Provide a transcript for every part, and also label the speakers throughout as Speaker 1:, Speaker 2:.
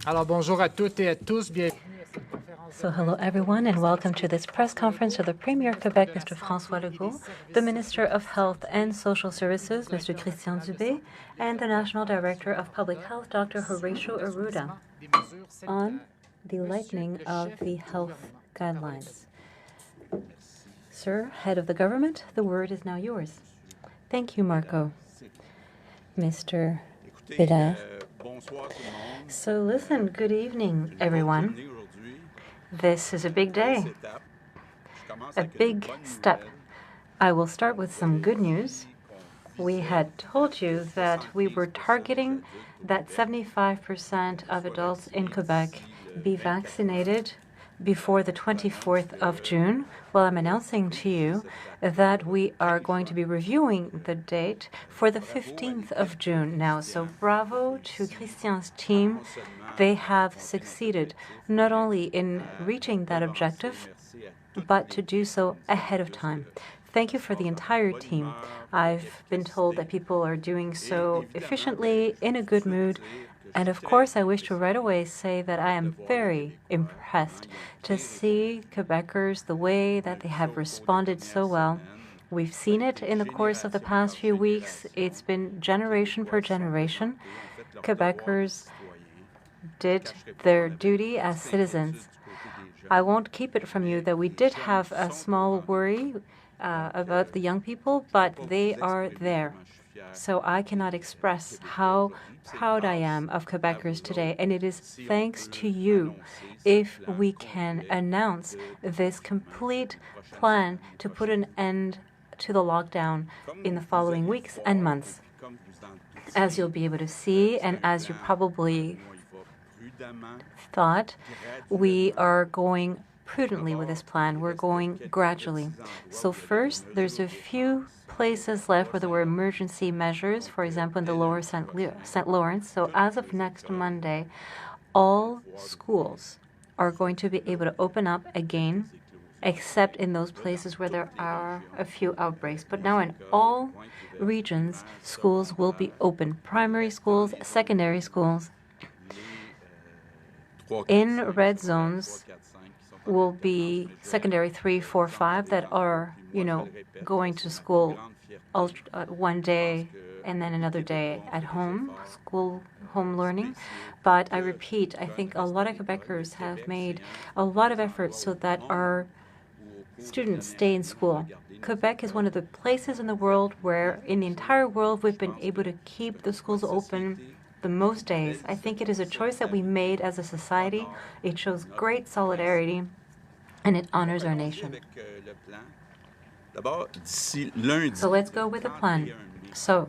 Speaker 1: Alors, bonjour à toutes et à tous. Bienvenue à cette conférence.
Speaker 2: So hello everyone and welcome to this press conference of the Premier of Quebec, Mr. François Legault, the Minister of Health and Social Services, Mr. Christian Dubé, and the National Director of Public Health, Dr. Horatio Arruda, on the lightening of the health guidelines. Sir, Head of the Government, the word is now yours. Thank you, Marco. Mr. Belair. So listen, good evening, everyone. This is a big day, a big step. I will start with some good news. We had told you that we were targeting that 75% of adults in Quebec be vaccinated before the 24th of June. Well, I'm announcing to you that we are going to be reviewing the date for the 15th of June now. So bravo to Christian's team. They have succeeded not only in reaching that objective, but to do so ahead of time. Thank you for the entire team. I've been told that people are doing so efficiently, in a good mood. And of course, I wish to right away say that I am very impressed to see Quebecers, the way that they have responded so well. We've seen it in the course of the past few weeks. It's been generation per generation. Quebecers did their duty as citizens. I won't keep it from you that we did have a small worry about the young people, but they are there. So I cannot express how proud I am of Quebecers today, and it is thanks to you if we can announce this complete plan to put an end to the lockdown in the following weeks and months. As you'll be able to see, and as you probably thought, we are going prudently with this plan. We're going gradually. So first, there's a few places left where there were emergency measures, for example, in the lower St. Lawrence. So as of next Monday, all schools are going to be able to open up again, except in those places where there are a few outbreaks. But now in all regions, schools will be open. Primary schools, secondary schools. In red zones will be secondary 3, 4, 5 that are, going to school one day and then another day at home, home learning. But I repeat, I think a lot of Quebecers have made a lot of efforts so that our students stay in school. Quebec is one of the places in the world where, in the entire world, we've been able to keep the schools open the most days. I think it is a choice that we made as a society. It shows great solidarity, and it honors our nation. So let's go with the plan. So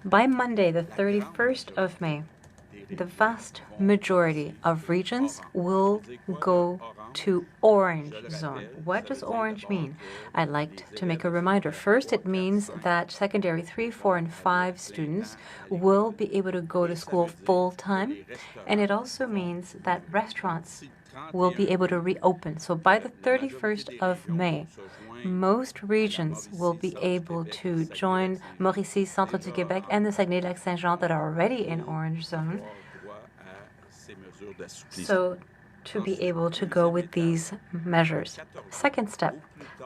Speaker 2: by Monday, the 31st of May, the vast majority of regions will go to orange zone. What does orange mean? I'd like to make a reminder. First, it means that secondary 3, 4, and 5 students will be able to go to school full time. And it also means that restaurants will be able to reopen. So by the 31st of May, most regions will be able to join Mauricie, Centre du Québec, and the Saguenay-Lac-Saint-Jean that are already in orange zone. So to be able to go with these measures. Second step,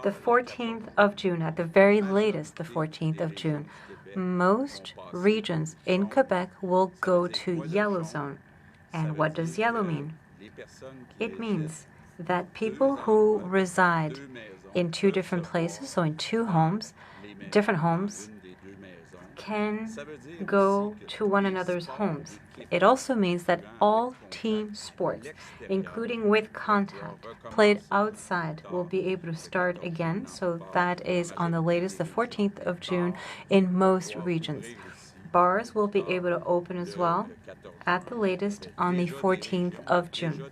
Speaker 2: the 14th of June, at the very latest, the 14th of June, most regions in Quebec will go to yellow zone. And what does yellow mean? It means that people who reside in two different places, so in two homes, different homes, can go to one another's homes. It also means that all team sports, including with contact, played outside, will be able to start again. So that is on the latest, the 14th of June, in most regions. Bars will be able to open as well at the latest on the 14th of June.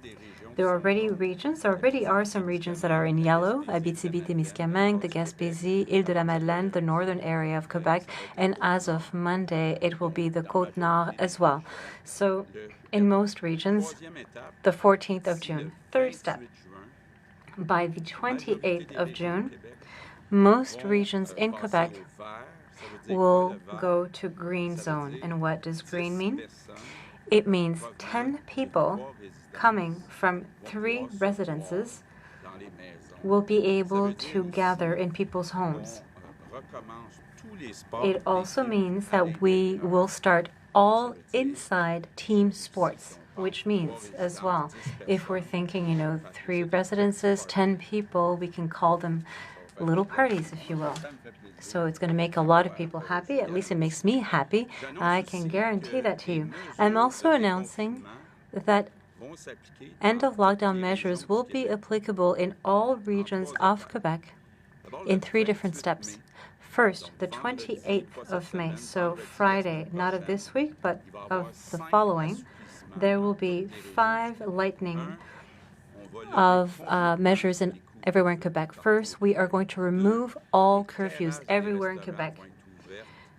Speaker 2: There are already are some regions that are in yellow, Abitibi-Témiscamingue, the Gaspésie, Île-de-la-Madeleine, the northern area of Quebec, and as of Monday, it will be the Côte-Nord as well. So in most regions, the 14th of June. Third step, by the 28th of June, most regions in Quebec will go to green zone. And what does green mean? It means 10 people coming from 3 residences will be able to gather in people's homes. It also means that we will start all inside team sports, which means as well, if we're thinking, 3 residences, 10 people, we can call them little parties, if you will. So it's going to make a lot of people happy. At least it makes me happy. I can guarantee that to you. I'm also announcing that end-of-lockdown measures will be applicable in all regions of Quebec in 3 different steps. First, the 28th of May, so Friday, not of this week, but of the following, there will be 5 lightening of measures everywhere in Quebec. First, we are going to remove all curfews everywhere in Quebec.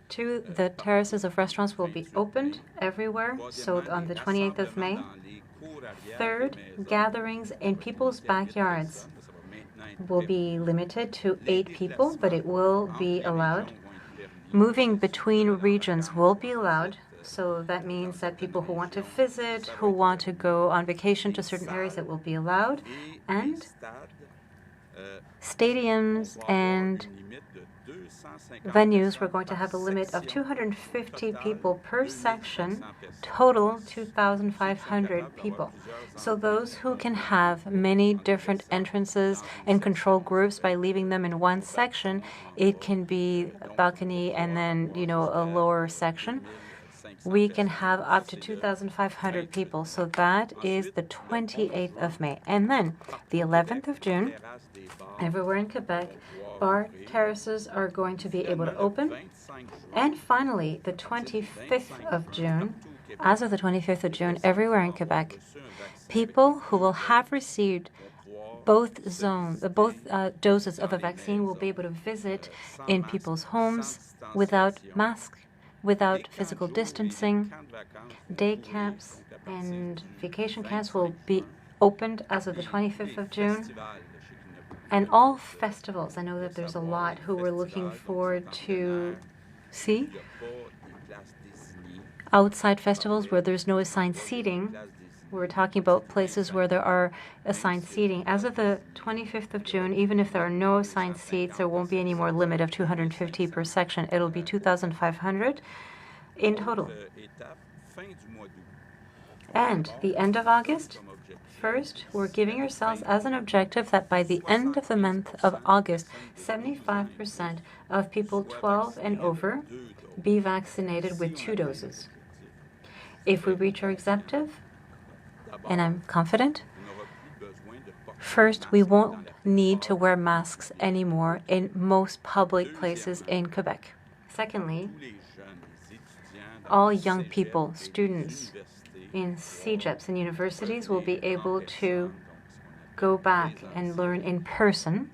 Speaker 2: 2, the terraces of restaurants will be opened everywhere, so on the 28th of May. 3rd, gatherings in people's backyards will be limited to 8 people, but it will be allowed. Moving between regions will be allowed, so that means that people who want to visit, who want to go on vacation to certain areas, it will be allowed. And stadiums and venues, we're going to have a limit of 250 people per section, total 2,500 people. So those who can have many different entrances and control groups by leaving them in one section, it can be a balcony and then, a lower section. We can have up to 2,500 people. So that is the 28th of May. And then the 11th of June, everywhere in Quebec, bar terraces are going to be able to open. And finally, the 25th of June, as of the 25th of June, everywhere in Quebec, people who will have received both doses of a vaccine will be able to visit in people's homes without masks, without physical distancing. Day camps and vacation camps will be opened as of the 25th of June. And all festivals, I know that there's a lot who we're looking forward to see. Outside festivals where there's no assigned seating, we're talking about places where there are assigned seating. As of the 25th of June, even if there are no assigned seats, there won't be any more limit of 250 per section. It'll be 2,500 in total. And the end of August, first, we're giving ourselves as an objective that by the end of the month of August, 75% of people 12 and over be vaccinated with 2 doses. If we reach our objective, and I'm confident, first, we won't need to wear masks anymore in most public places in Quebec. Secondly, all young people, students in CEGEPs and universities will be able to go back and learn in person.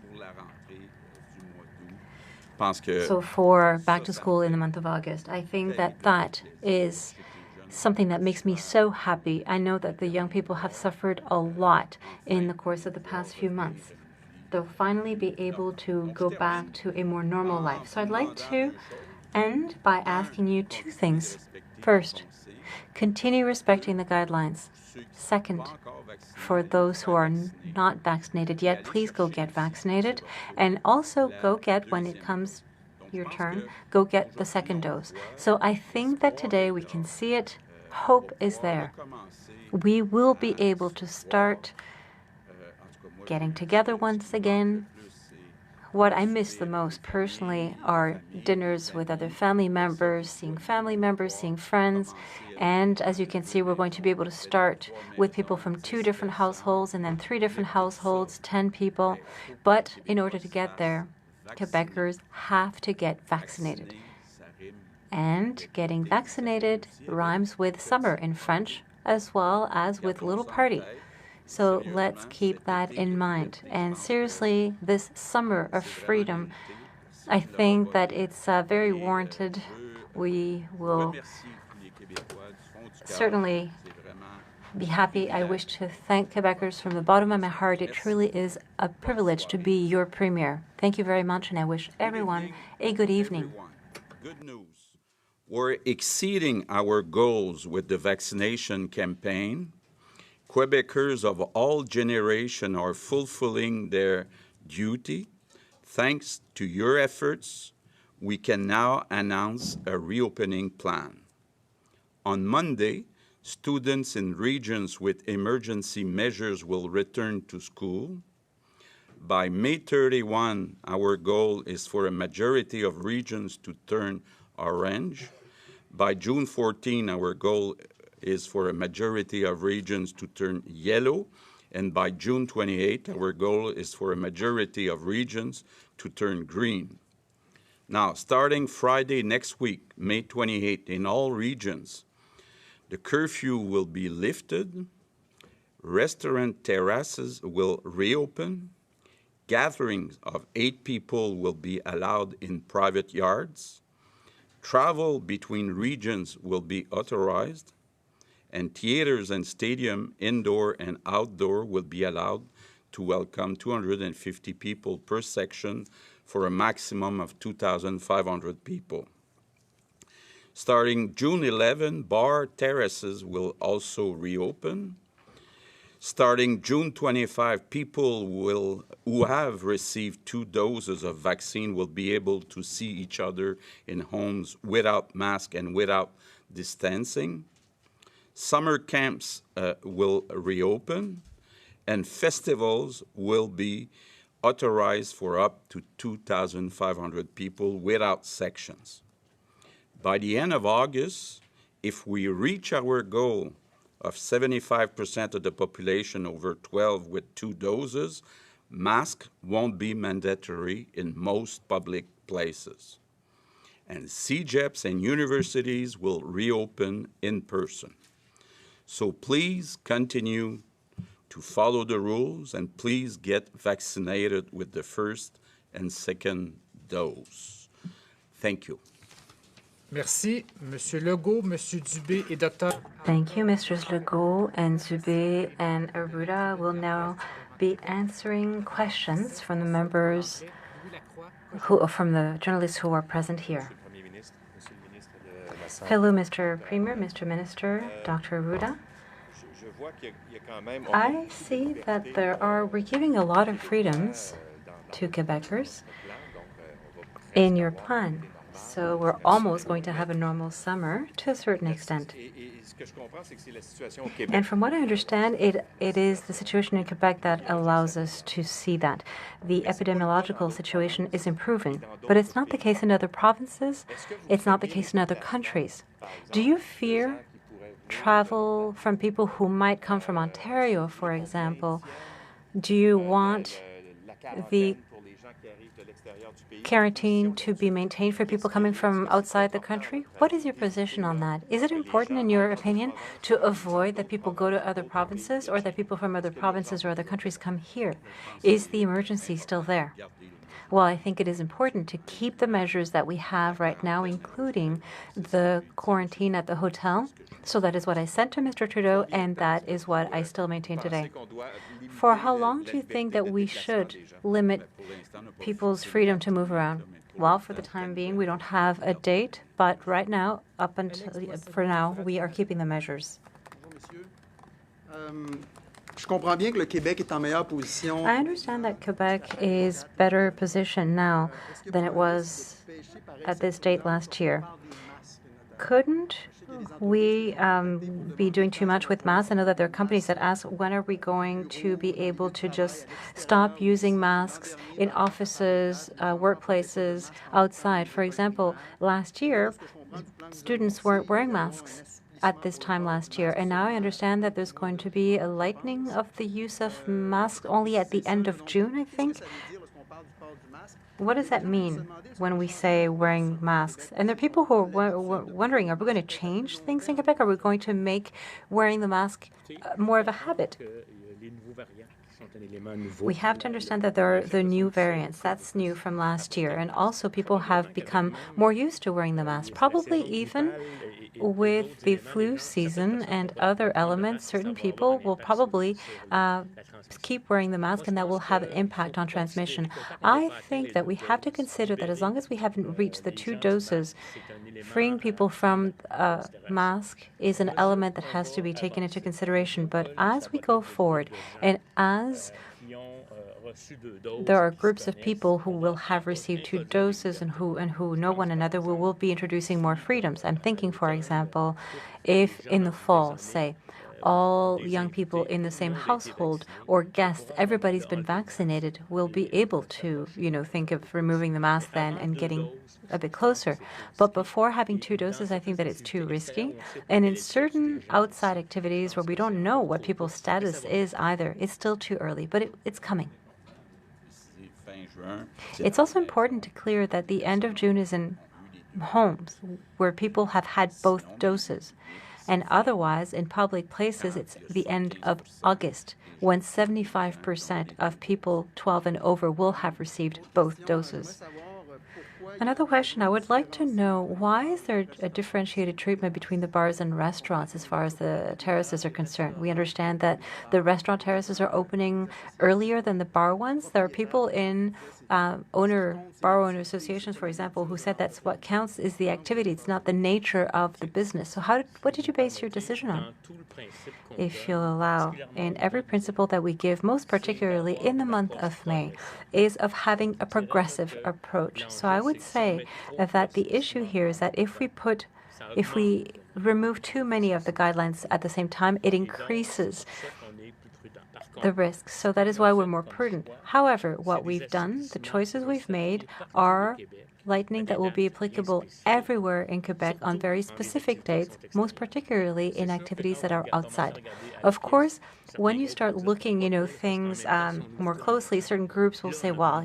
Speaker 2: So for back to school in the month of August, I think that is something that makes me so happy. I know that the young people have suffered a lot in the course of the past few months. They'll finally be able to go back to a more normal life. So I'd like to end by asking you 2 things. First, continue respecting the guidelines. Second, for those who are not vaccinated yet, please go get vaccinated. And also go get, when it comes your turn, go get the 2nd dose. So I think that today we can see it. Hope is there. We will be able to start getting together once again. What I miss the most personally are dinners with other family members, seeing friends. And as you can see, we're going to be able to start with people from 2 different households and then 3 different households, 10 people. But in order to get there, Quebecers have to get vaccinated. And getting vaccinated rhymes with summer in French as well as with little party. So let's keep that in mind. And seriously, this summer of freedom, I think that it's very warranted. We will certainly be happy. I wish to thank Quebecers from the bottom of my heart. It truly is a privilege to be your premier. Thank you very much, and I wish everyone a good evening.
Speaker 3: Good news. We're exceeding our goals with the vaccination campaign. Quebecers of all generations are fulfilling their duty. Thanks to your efforts, we can now announce a reopening plan. On Monday, students in regions with emergency measures will return to school. By May 31, our goal is for a majority of regions to turn orange. By June 14, our goal is for a majority of regions to turn yellow. And by June 28, our goal is for a majority of regions to turn green. Now, starting Friday next week, May 28, in all regions, the curfew will be lifted, restaurant terraces will reopen, gatherings of 8 people will be allowed in private yards, travel between regions will be authorized, and theaters and stadiums, indoor and outdoor, will be allowed to welcome 250 people per section for a maximum of 2,500 people. Starting June 11, bar terraces will also reopen. Starting June 25, people who have received 2 doses of vaccine will be able to see each other in homes without mask and without distancing. Summer camps will reopen, and festivals will be authorized for up to 2,500 people without sections. By the end of August, if we reach our goal of 75% of the population over 12 with 2 doses, masks won't be mandatory in most public places. And CEGEPs and universities will reopen in person. So please continue to follow the rules and please get vaccinated with the first and second dose. Thank you.
Speaker 1: Merci, Monsieur Legault, Monsieur Dubé et Dr.
Speaker 2: Thank you, Messrs. Legault and Dubé and Arruda will now be answering questions from the members from the journalists who are present here. Hello, Mr. Premier, Mr. Minister, Dr. Arruda. I see that we're giving a lot of freedoms to Quebecers in your plan. So we're almost going to have a normal summer to a certain extent. And from what I understand, it is the situation in Quebec that allows us to see that. The epidemiological situation is improving, but it's not the case in other provinces. It's not the case in other countries. Do you fear travel from people who might come from Ontario, for example? Do you want the quarantine to be maintained for people coming from outside the country? What is your position on that? Is it important, in your opinion, to avoid that people go to other provinces or that people from other provinces or other countries come here? Is the emergency still there? Well, I think it is important to keep the measures that we have right now, including the quarantine at the hotel. So that is what I said to Mr. Trudeau, and that is what I still maintain today. For how long do you think that we should limit people's freedom to move around? Well, for the time being, we don't have a date, but right now, for now, we are keeping the measures. I understand that Quebec is better positioned now than it was at this date last year. Couldn't we be doing too much with masks? I know that there are companies that ask, when are we going to be able to just stop using masks in offices, workplaces, outside? For example, last year, students weren't wearing masks at this time last year, and now I understand that there's going to be a lightening of the use of masks only at the end of June, I think. What does that mean when we say wearing masks? And there are people who are wondering, are we going to change things in Quebec? Are we going to make wearing the mask more of a habit? We have to understand that there are the new variants. That's new from last year. And also people have become more used to wearing the mask, probably even with the flu season and other elements. Certain people will probably keep wearing the mask, and that will have an impact on transmission. I think that we have to consider that as long as we haven't reached the 2 doses, freeing people from a mask is an element that has to be taken into consideration. But as we go forward, and as there are groups of people who will have received 2 doses and who know one another, we will be introducing more freedoms. I'm thinking, for example, if in the fall, say, all young people in the same household or guests, everybody's been vaccinated, will be able to, think of removing the mask then and getting a bit closer. But before having 2 doses, I think that it's too risky. And in certain outside activities where we don't know what people's status is either, it's still too early, but it's coming. It's also important to clear that the end of June is in homes where people have had both doses. And otherwise, in public places, it's the end of August, when 75% of people 12 and over will have received both doses. Another question, I would like to know, why is there a differentiated treatment between the bars and restaurants as far as the terraces are concerned? We understand that the restaurant terraces are opening earlier than the bar ones. There are people in bar owner associations, for example, who said that's what counts is the activity. It's not the nature of the business. So what did you base your decision on? If you'll allow, in every principle that we give, most particularly in the month of May, is of having a progressive approach. So I would say that the issue here is that if we remove too many of the guidelines at the same time, it increases the risks. So that is why we're more prudent. However, what we've done, the choices we've made are lightning that will be applicable everywhere in Quebec on very specific dates, most particularly in activities that are outside. Of course, when you start looking, things more closely, certain groups will say, well,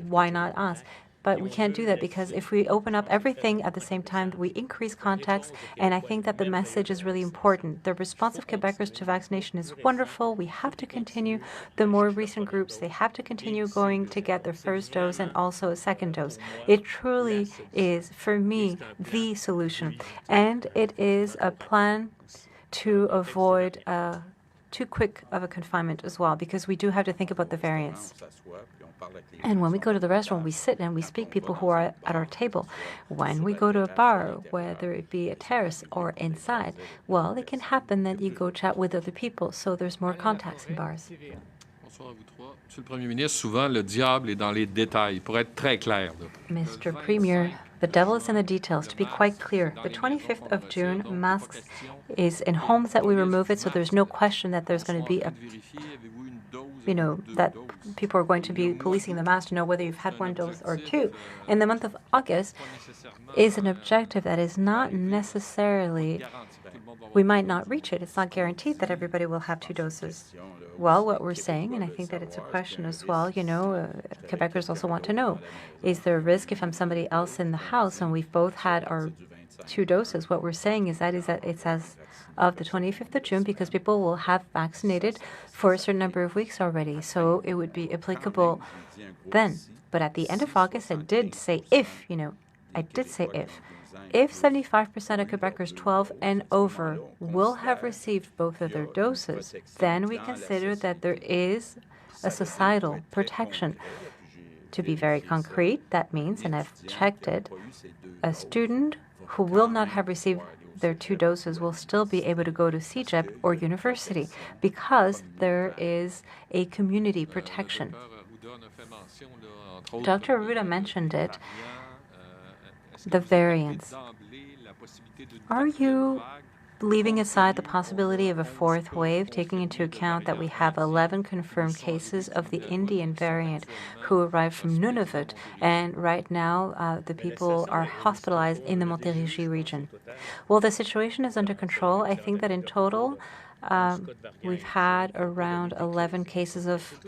Speaker 2: why not us? But we can't do that because if we open up everything at the same time, we increase contacts, and I think that the message is really important. The response of Quebecers to vaccination is wonderful. We have to continue. The more recent groups, they have to continue going to get their first dose and also a second dose. It truly is, for me, the solution. And it is a plan to avoid too quick of a confinement as well, because we do have to think about the variants. And when we go to the restaurant, we sit and we speak people who are at our table. When we go to a bar, whether it be a terrace or inside, well, it can happen that you go chat with other people, so there's more contacts in bars.
Speaker 4: Monsieur le Premier ministre, souvent le diable est dans les détails, pour être très clair.
Speaker 2: Mr. Premier, the devil is in the details. To be quite clear, the 25th of June, masks is in homes that we remove it, so there's no question that there's going to be that people are going to be policing the mask to know whether you've had 1 dose or 2. In the month of August is an objective that is not necessarily, we might not reach it. It's not guaranteed that everybody will have 2 doses. Well, what we're saying, and I think that it's a question as well, Quebecers also want to know, is there a risk if I'm somebody else in the house and we've both had our 2 doses? What we're saying is that it's as of the 25th of June, because people will have vaccinated for a certain number of weeks already. So it would be applicable then. But at the end of August, I did say if 75% of Quebecers 12 and over will have received both of their doses, then we consider that there is a societal protection. To be very concrete, that means, and I've checked it, a student who will not have received their 2 doses will still be able to go to CEGEP or university because there is a community protection. Dr. Arruda mentioned it, the variants. Are you leaving aside the possibility of a 4th wave, taking into account that we have 11 confirmed cases of the Indian variant who arrived from Nunavut, and right now the people are hospitalized in the Montérégie region? Well, the situation is under control. I think that in total we've had around 11 cases of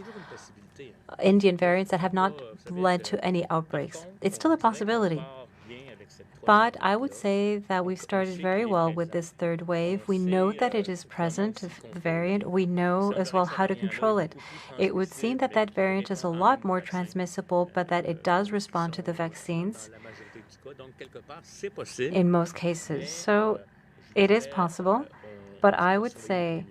Speaker 2: Indian variants that have not led to any outbreaks. It's still a possibility. But I would say that we've started very well with this 3rd wave. We know that it is present, the variant. We know as well how to control it. It would seem that that variant is a lot more transmissible, but that it does respond to the vaccines in most cases. So it is possible, but I would say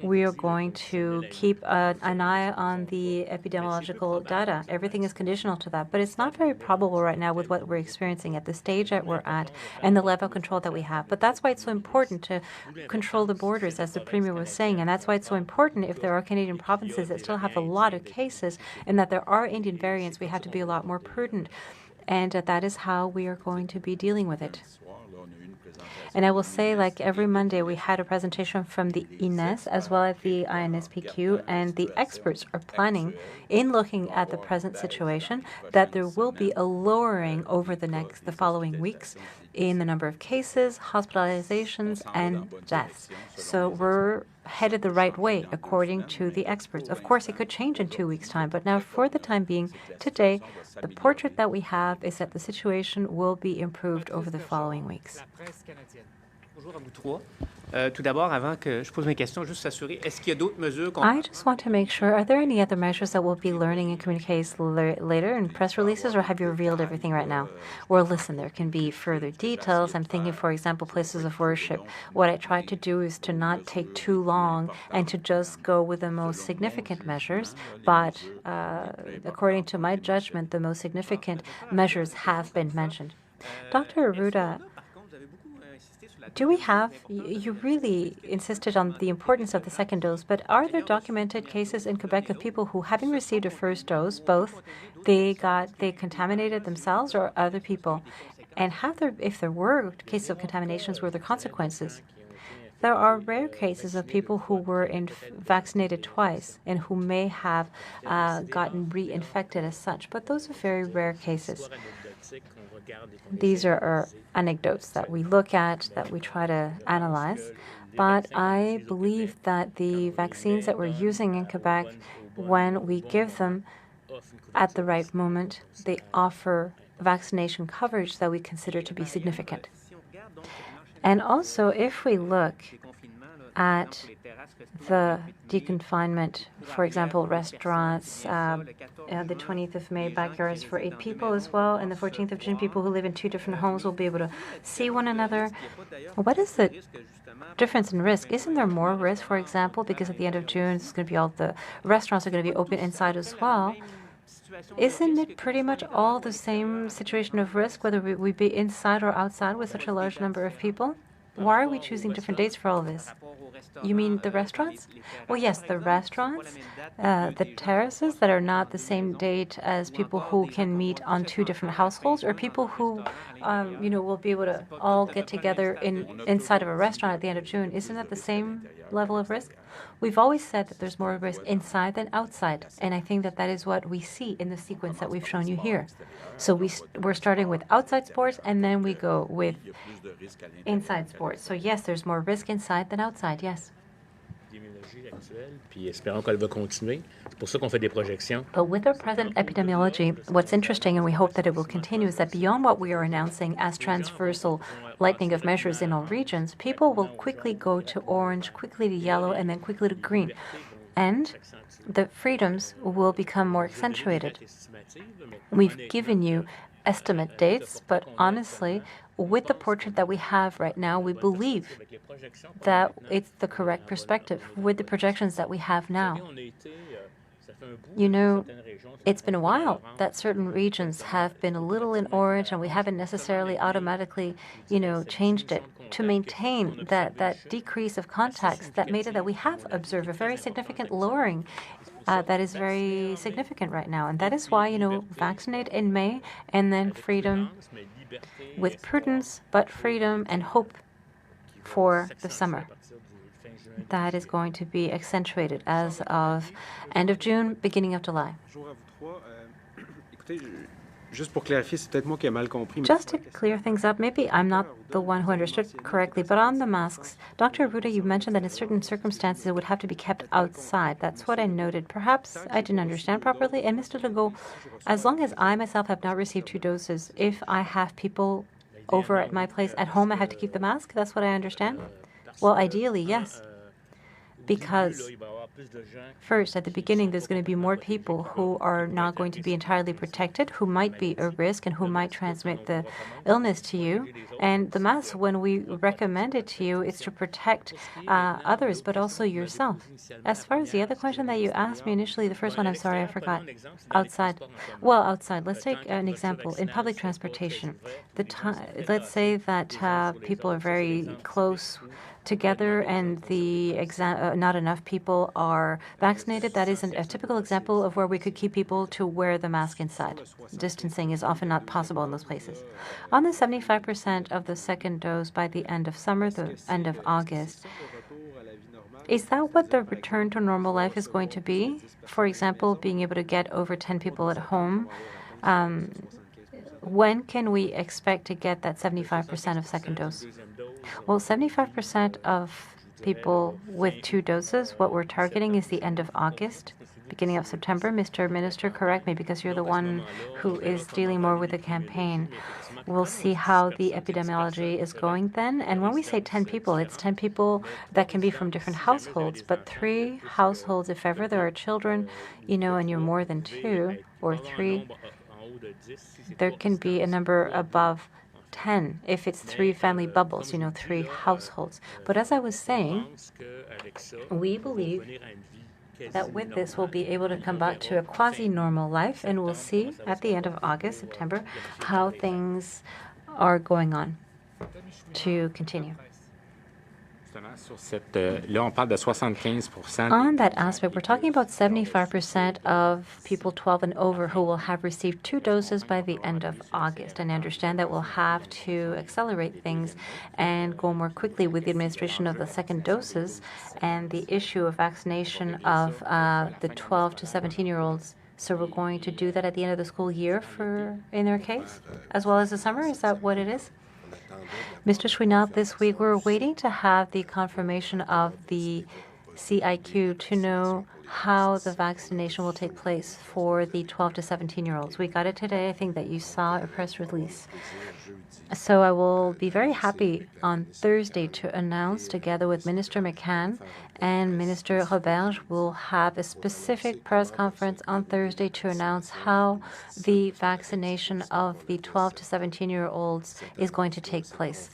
Speaker 2: we are going to keep an eye on the epidemiological data. Everything is conditional to that, but it's not very probable right now with what we're experiencing at the stage that we're at and the level of control that we have. But that's why it's so important to control the borders, as the Premier was saying, and that's why it's so important if there are Canadian provinces that still have a lot of cases and that there are Indian variants, we have to be a lot more prudent. And that is how we are going to be dealing with it. And I will say, like every Monday, we had a presentation from the INES as well as the INSPQ, and the experts are planning, in looking at the present situation, that there will be a lowering over the following weeks in the number of cases, hospitalizations, and deaths. So we're headed the right way, according to the experts. Of course, it could change in 2 weeks' time, but now for the time being, today, the portrait that we have is that the situation will be improved over the following weeks.
Speaker 5: Bonjour à vous trois. Tout d'abord, avant que je pose mes questions, juste s'assurer, est-ce qu'il y a d'autres mesures qu'on...
Speaker 2: I just want to make sure, are there any other measures that we'll be learning and communicating later in press releases, or have you revealed everything right now? Or listen, there can be further details. I'm thinking, for example, places of worship. What I tried to do is to not take too long and to just go with the most significant measures, but according to my judgment, the most significant measures have been mentioned. Dr. Arruda, you really insisted on the importance of the second dose, but are there documented cases in Quebec of people who, having received a first dose, both they contaminated themselves or other people? And if there were cases of contaminations, were there consequences? There are rare cases of people who were vaccinated twice and who may have gotten reinfected as such, but those are very rare cases. These are anecdotes that we look at, that we try to analyze. But I believe that the vaccines that we're using in Quebec, when we give them at the right moment, they offer vaccination coverage that we consider to be significant. And also, if we look at the deconfinement, for example, restaurants, the 20th of May, backyards for 8 people as well, and the 14th of June, people who live in 2 different homes will be able to see one another. What is the difference in risk? Isn't there more risk, for example, because at the end of June, it's going to be all the restaurants are going to be open inside as well? Isn't it pretty much all the same situation of risk, whether we be inside or outside with such a large number of people? Why are we choosing different dates for all this? You mean the restaurants? Well, yes, the restaurants, the terraces that are not the same date as people who can meet on 2 different households, or people who, will be able to all get together inside of a restaurant at the end of June. Isn't that the same level of risk? We've always said that there's more risk inside than outside, and I think that is what we see in the sequence that we've shown you here. So we're starting with outside sports, and then we go with inside sports. So yes, there's more risk inside than outside, yes. But with our present epidemiology, what's interesting, and we hope that it will continue, is that beyond what we are announcing as transversal lightening of measures in all regions, people will quickly go to orange, quickly to yellow, and then quickly to green. And the freedoms will become more accentuated. We've given you estimate dates, but honestly, with the portrait that we have right now, we believe that it's the correct perspective with the projections that we have now. It's been a while that certain regions have been a little in orange, and we haven't necessarily automatically, changed it to maintain that decrease of contacts that made it that we have observed a very significant lowering that is very significant right now. And that is why, vaccinate in May, and then freedom with prudence, but freedom and hope for the summer. That is going to be accentuated as of end of June, beginning of July. Just to clear things up, maybe I'm not the one who understood correctly, but on the masks, Dr. Arruda, you mentioned that in certain circumstances it would have to be kept outside. That's what I noted. Perhaps I didn't understand properly. And Mr. Legault, as long as I myself have not received 2 doses, if I have people over at my place at home, I have to keep the mask? That's what I understand? Well, ideally, yes. because first, at the beginning, there's going to be more people who are not going to be entirely protected, who might be a risk and who might transmit the illness to you. And the mask, when we recommend it to you, is to protect others, but also yourself. As far as the other question that you asked me initially, the first one, I'm sorry, I forgot. Outside. Well, outside. Let's take an example. In public transportation, let's say that people are very close together and not enough people are vaccinated. That is a typical example of where we could keep people to wear the mask inside. Distancing is often not possible in those places. On the 75% of the second dose by the end of summer, the end of August, is that what the return to normal life is going to be? For example, being able to get over 10 people at home. When can we expect to get that 75% of second dose? Well, 75% of people with 2 doses, what we're targeting is the end of August, beginning of September. Mr. Minister, correct me because you're the one who is dealing more with the campaign. We'll see how the epidemiology is going then. And when we say 10 people, it's 10 people that can be from different households, but 3 households, if ever there are children, and you're more than 2 or 3, there can be a number above 10 if it's 3 family bubbles, 3 households. But as I was saying, we believe that with this, we'll be able to come back to a quasi-normal life, and we'll see at the end of August, September, how things are going on to continue. On that aspect, we're talking about 75% of people 12 and over who will have received 2 doses by the end of August. And I understand that we'll have to accelerate things and go more quickly with the administration of the second doses and the issue of vaccination of the 12 to 17-year-olds. So we're going to do that at the end of the school year in their case, as well as the summer? Is that what it is? Mr. Chouinard, this week we're waiting to have the confirmation of the CIQ to know how the vaccination will take place for the 12 to 17-year-olds. We got it today. I think that you saw a press release. So I will be very happy on Thursday to announce, together with Minister McCann and Minister Roberge, will have a specific press conference on Thursday to announce how the vaccination of the 12 to 17-year-olds is going to take place.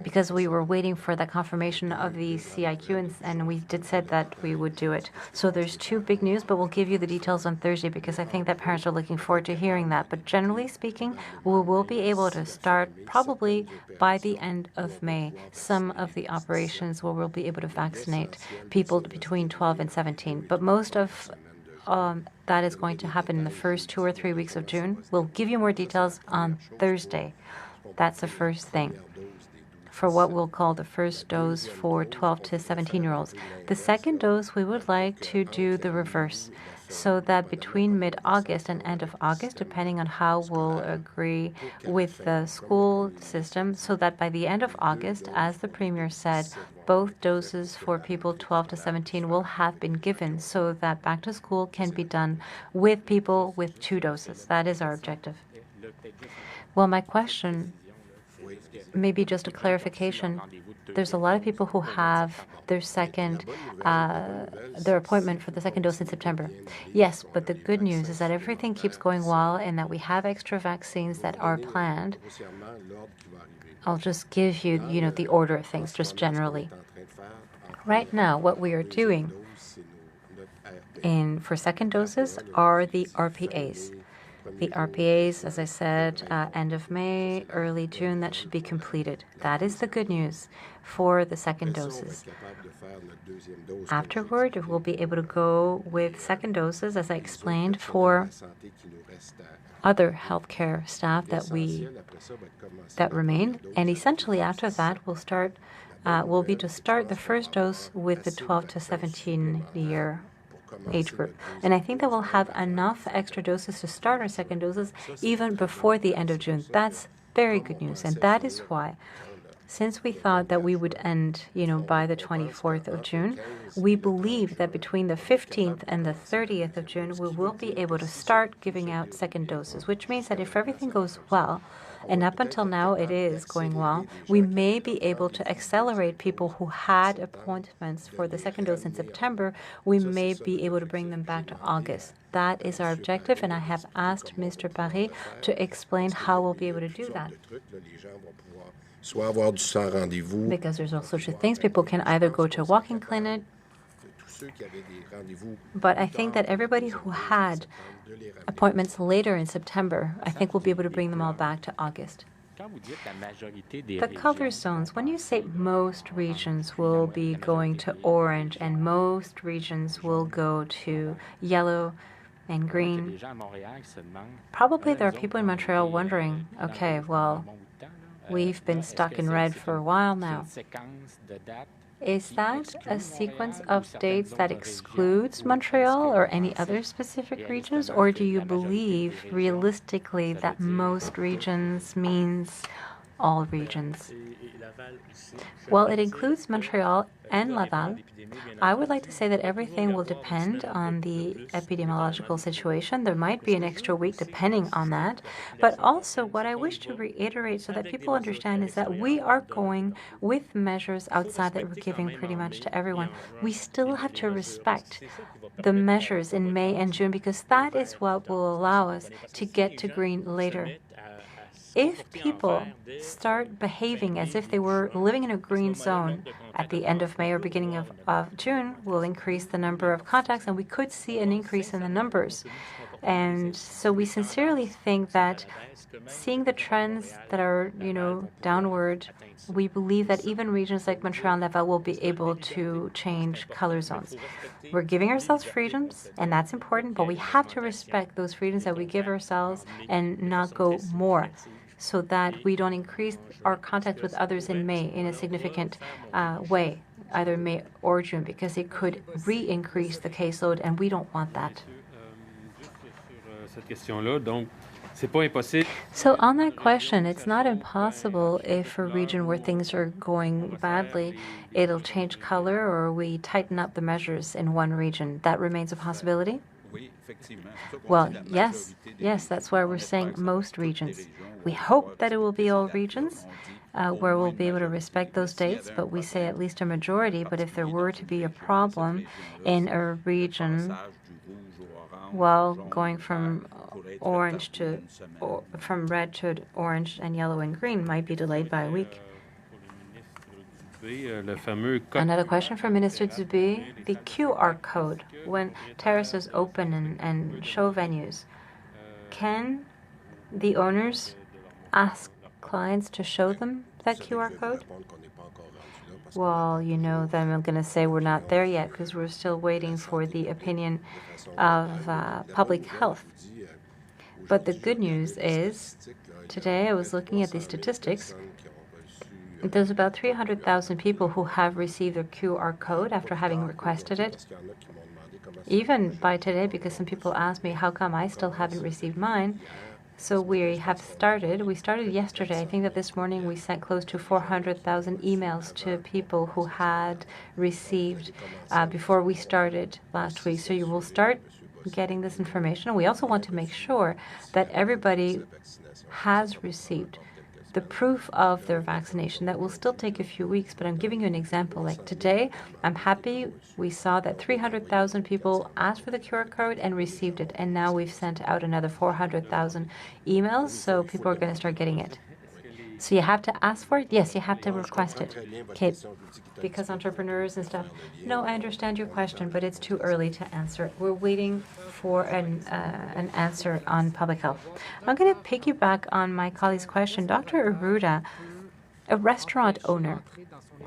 Speaker 2: Because we were waiting for that confirmation of the CIQ, and we said that we would do it. So there's 2 big news, but we'll give you the details on Thursday because I think that parents are looking forward to hearing that. But generally speaking, we will be able to start probably by the end of May some of the operations where we'll be able to vaccinate people between 12 and 17. But most of that is going to happen in the first 2 or 3 weeks of June. We'll give you more details on Thursday. That's the first thing for what we'll call the first dose for 12 to 17-year-olds. The second dose, we would like to do the reverse, so that between mid-August and end of August, depending on how we'll agree with the school system, so that by the end of August, as the Premier said, both doses for people 12 to 17 will have been given, so that back to school can be done with people with 2 doses. That is our objective. Well, my question, maybe just a clarification. There's a lot of people who have their appointment for the second dose in September. Yes, but the good news is that everything keeps going well and that we have extra vaccines that are planned. I'll just give you, the order of things, just generally. Right now, what we are doing for second doses are the RPAs. The RPAs, as I said, end of May, early June, that should be completed. That is the good news for the second doses. Afterward, we'll be able to go with second doses, as I explained, for other healthcare staff that remain. And essentially, after that, will be to start the first dose with the 12 to 17-year age group. And I think that we'll have enough extra doses to start our second doses even before the end of June. That's very good news. And that is why, since we thought that we would end, by the 24th of June, we believe that between the 15th and the 30th of June, we will be able to start giving out second doses, which means that if everything goes well, And up until now, it is going well. We may be able to accelerate people who had appointments for the second dose in September. We may be able to bring them back to August. That is our objective, and I have asked Mr. Paré to explain how we'll be able to do that. Because there's all sorts of things. People can either go to a walk-in clinic, but I think that everybody who had appointments later in September, I think we'll be able to bring them all back to August. The color zones, when you say most regions will be going to orange and most regions will go to yellow and green, probably there are people in Montreal wondering, okay, well, we've been stuck in red for a while now. Is that a sequence of dates that excludes Montreal or any other specific regions, or do you believe realistically that most regions means all regions? Well, it includes Montreal and Laval. I would like to say that everything will depend on the epidemiological situation. There might be an extra week depending on that. But also what I wish to reiterate so that people understand is that we are going with measures outside that we're giving pretty much to everyone. We still have to respect the measures in May and June because that is what will allow us to get to green later. If people start behaving as if they were living in a green zone at the end of May or beginning of June, we'll increase the number of contacts, and we could see an increase in the numbers. And so we sincerely think that seeing the trends that are, downward, we believe that even regions like Montreal and Laval will be able to change color zones. We're giving ourselves freedoms, and that's important, but we have to respect those freedoms that we give ourselves and not go more, so that we don't increase our contact with others in May in a significant way, either May or June, because it could re-increase the caseload, and we don't want that. So on that question, it's not impossible if for a region where things are going badly, it'll change color or we tighten up the measures in one region. That remains a possibility? Well, yes, that's why we're saying most regions. We hope that it will be all regions where we'll be able to respect those dates, but we say at least a majority. But if there were to be a problem in a region, well, going from from red to orange and yellow and green might be delayed by a week. Another question for Minister Dubé. The QR code, when terraces open and show venues, can the owners ask clients to show them that QR code? Well, then I'm going to say we're not there yet because we're still waiting for the opinion of public health. But the good news is, today I was looking at the statistics. There's about 300,000 people who have received their QR code after having requested it. Even by today, because some people asked me, how come I still haven't received mine? So we started yesterday. I think that this morning we sent close to 400,000 emails to people who had received before we started last week. So you will start getting this information. We also want to make sure that everybody has received the proof of their vaccination. That will still take a few weeks, but I'm giving you an example. Like today, I'm happy we saw that 300,000 people asked for the QR code and received it, and now we've sent out another 400,000 emails, so people are going to start getting it. So you have to ask for it? Yes, you have to request it. Okay, because entrepreneurs and stuff. No, I understand your question, but it's too early to answer. We're waiting for an answer on public health. I'm going to piggyback on my colleague's question. Dr. Arruda, a restaurant owner,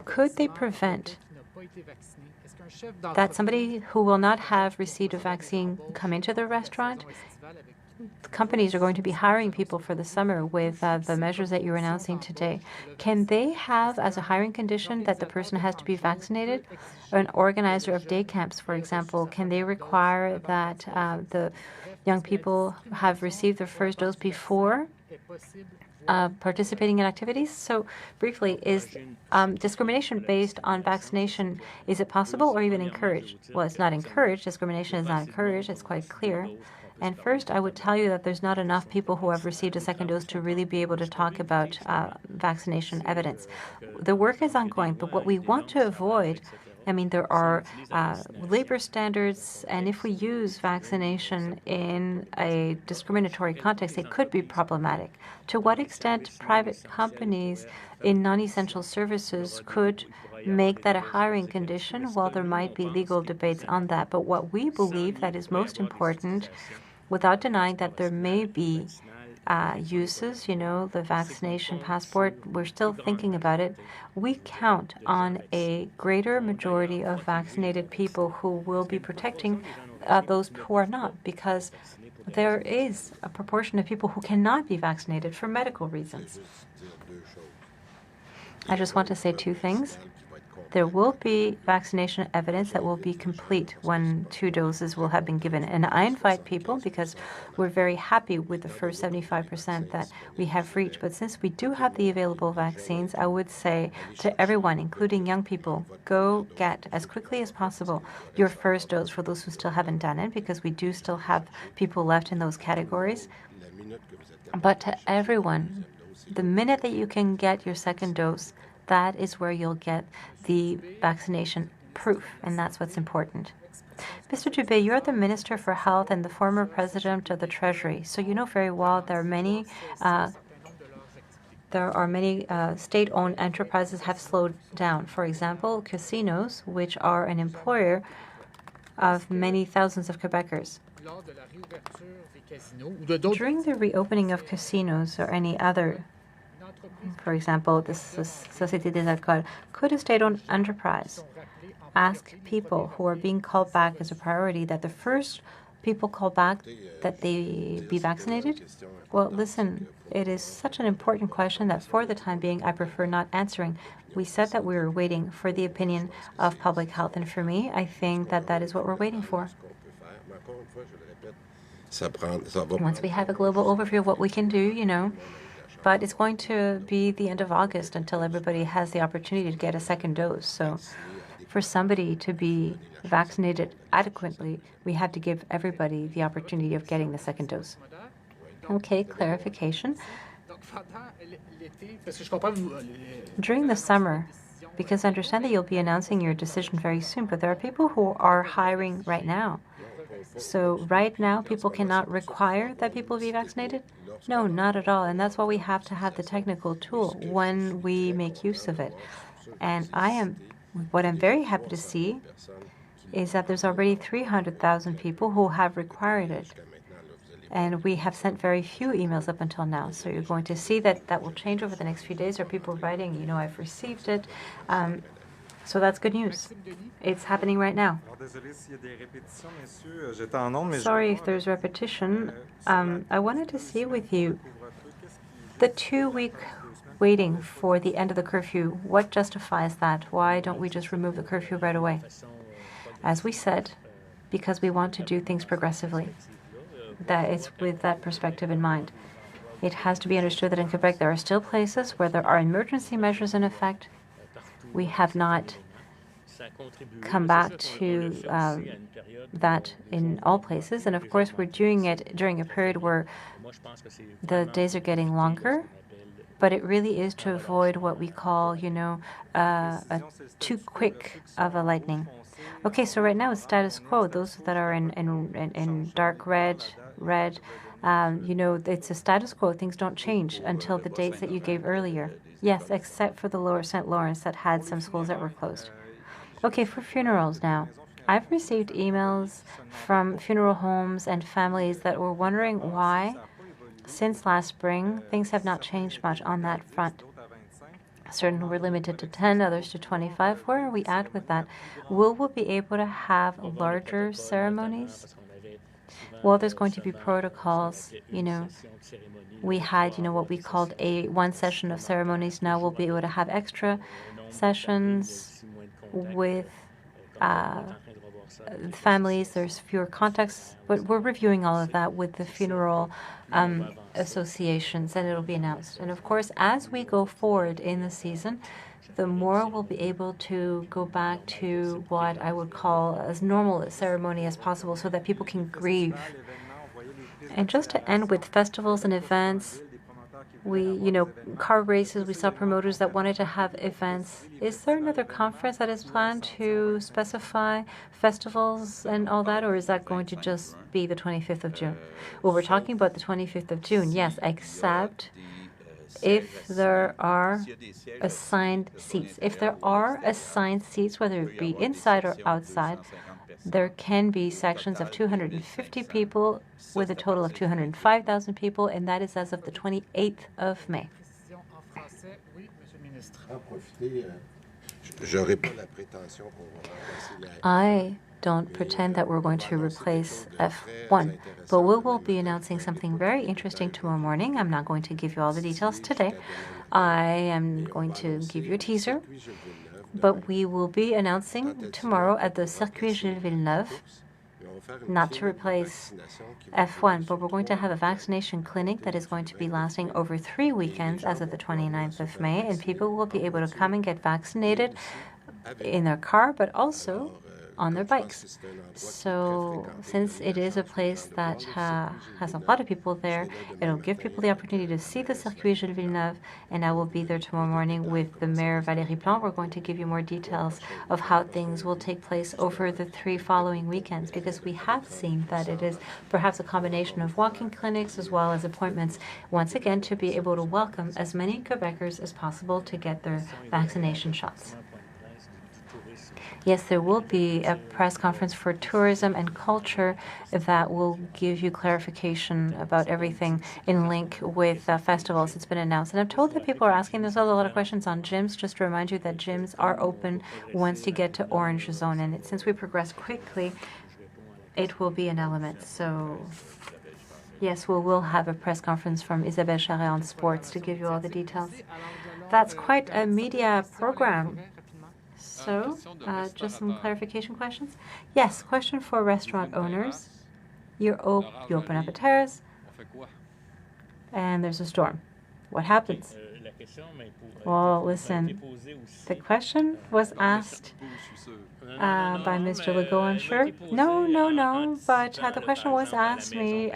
Speaker 2: could they prevent that somebody who will not have received a vaccine come into the restaurant? Companies are going to be hiring people for the summer with the measures that you're announcing today. Can they have as a hiring condition that the person has to be vaccinated? Or an organizer of day camps, for example, can they require that the young people have received their first dose before participating in activities? So briefly, is discrimination based on vaccination, is it possible or even encouraged? Well, it's not encouraged. Discrimination is not encouraged. It's quite clear. And first, I would tell you that there's not enough people who have received a second dose to really be able to talk about vaccination evidence. The work is ongoing, but what we want to avoid, I mean, there are labor standards, and if we use vaccination in a discriminatory context, it could be problematic. To what extent private companies in non-essential services could make that a hiring condition? Well, there might be legal debates on that. But what we believe that is most important, without denying that there may be uses, the vaccination passport, we're still thinking about it. We count on a greater majority of vaccinated people who will be protecting those who are not, because there is a proportion of people who cannot be vaccinated for medical reasons. I just want to say two things. There will be vaccination evidence that will be complete when 2 doses will have been given. And I invite people, because we're very happy with the first 75% that we have reached. But since we do have the available vaccines, I would say to everyone, including young people, go get as quickly as possible your first dose for those who still haven't done it, because we do still have people left in those categories. But to everyone, the minute that you can get your second dose, that is where you'll get the vaccination proof, and that's what's important. Mr. Dubé, you're the Minister for Health and the former President of the Treasury, so you know very well there are many state-owned enterprises have slowed down. For example, casinos, which are an employer of many thousands of Quebecers. During the reopening of casinos or any other, for example, this Société des Alcools, could a state-owned enterprise ask people who are being called back as a priority that the first people called back that they be vaccinated? Well, listen, it is such an important question that for the time being, I prefer not answering. We said that we were waiting for the opinion of public health, and for me, I think that that is what we're waiting for. Once we have a global overview of what we can do, but it's going to be the end of August until everybody has the opportunity to get a second dose. So for somebody to be vaccinated adequately, we have to give everybody the opportunity of getting the second dose. Okay, clarification. During the summer, because I understand that you'll be announcing your decision very soon, but there are people who are hiring right now. So right now, people cannot require that people be vaccinated? No, not at all. And that's why we have to have the technical tool when we make use of it. And what I'm very happy to see is that there's already 300,000 people who have required it. And we have sent very few emails up until now. So you're going to see that that will change over the next few days. There are people writing, I've received it. So that's good news. It's happening right now. Sorry if there's repetition. I wanted to see with you the 2-week waiting for the end of the curfew. What justifies that? Why don't we just remove the curfew right away? As we said, because we want to do things progressively. That it's with that perspective in mind. It has to be understood that in Quebec there are still places where there are emergency measures in effect. We have not come back to that in all places. And of course, we're doing it during a period where the days are getting longer. But it really is to avoid what we call, a too quick of a lightning. Okay, so right now it's status quo. Those that are in dark red, it's a status quo. Things don't change until the dates that you gave earlier. Yes, except for the Lower St. Lawrence that had some schools that were closed. Okay, for funerals now. I've received emails from funeral homes and families that were wondering why, since last spring, things have not changed much on that front. Certain were limited to 10, others to 25. Where are we at with that? Will we be able to have larger ceremonies? Well, there's going to be protocols. We had, what we called one session of ceremonies. Now we'll be able to have extra sessions with families. There's fewer contacts, but we're reviewing all of that with the funeral associations, and it'll be announced. And of course, as we go forward in the season, the more we'll be able to go back to what I would call as normal a ceremony as possible so that people can grieve. And just to end with festivals and events, car races, we saw promoters that wanted to have events. Is there another conference that is planned to specify festivals and all that, or is that going to just be the 25th of June? Well, we're talking about the 25th of June, yes, except if there are assigned seats. If there are assigned seats, whether it be inside or outside, there can be sections of 250 people with a total of 205,000 people, and that is as of the 28th of May. I don't pretend that we're going to replace F1, but we will be announcing something very interesting tomorrow morning. I'm not going to give you all the details today. I am going to give you a teaser, but we will be announcing tomorrow at the Circuit Gilles Villeneuve, not to replace F1, but we're going to have a vaccination clinic that is going to be lasting over 3 weekends as of the 29th of May, and people will be able to come and get vaccinated in their car, but also on their bikes. So since it is a place that has a lot of people there, it'll give people the opportunity to see the Circuit Gilles Villeneuve, and I will be there tomorrow morning with the Mayor Valérie Plante. We're going to give you more details of how things will take place over the 3 following weekends, because we have seen that it is perhaps a combination of walking clinics as well as appointments, once again, to be able to welcome as many Quebecers as possible to get their vaccination shots. Yes, there will be a press conference for tourism and culture that will give you clarification about everything in link with festivals. It's been announced. And I'm told that people are asking, there's a lot of questions on gyms. Just to remind you that gyms are open once you get to orange zone. And since we progress quickly, it will be an element. So yes, we will have a press conference from Isabelle Charret on sports to give you all the details. That's quite a media program. So, just some clarification questions. Yes, question for restaurant owners. You open up a terrace, and there's a storm. What happens? Well, listen, the question was asked by Mr. Legault, I'm sure. No, but the question was asked me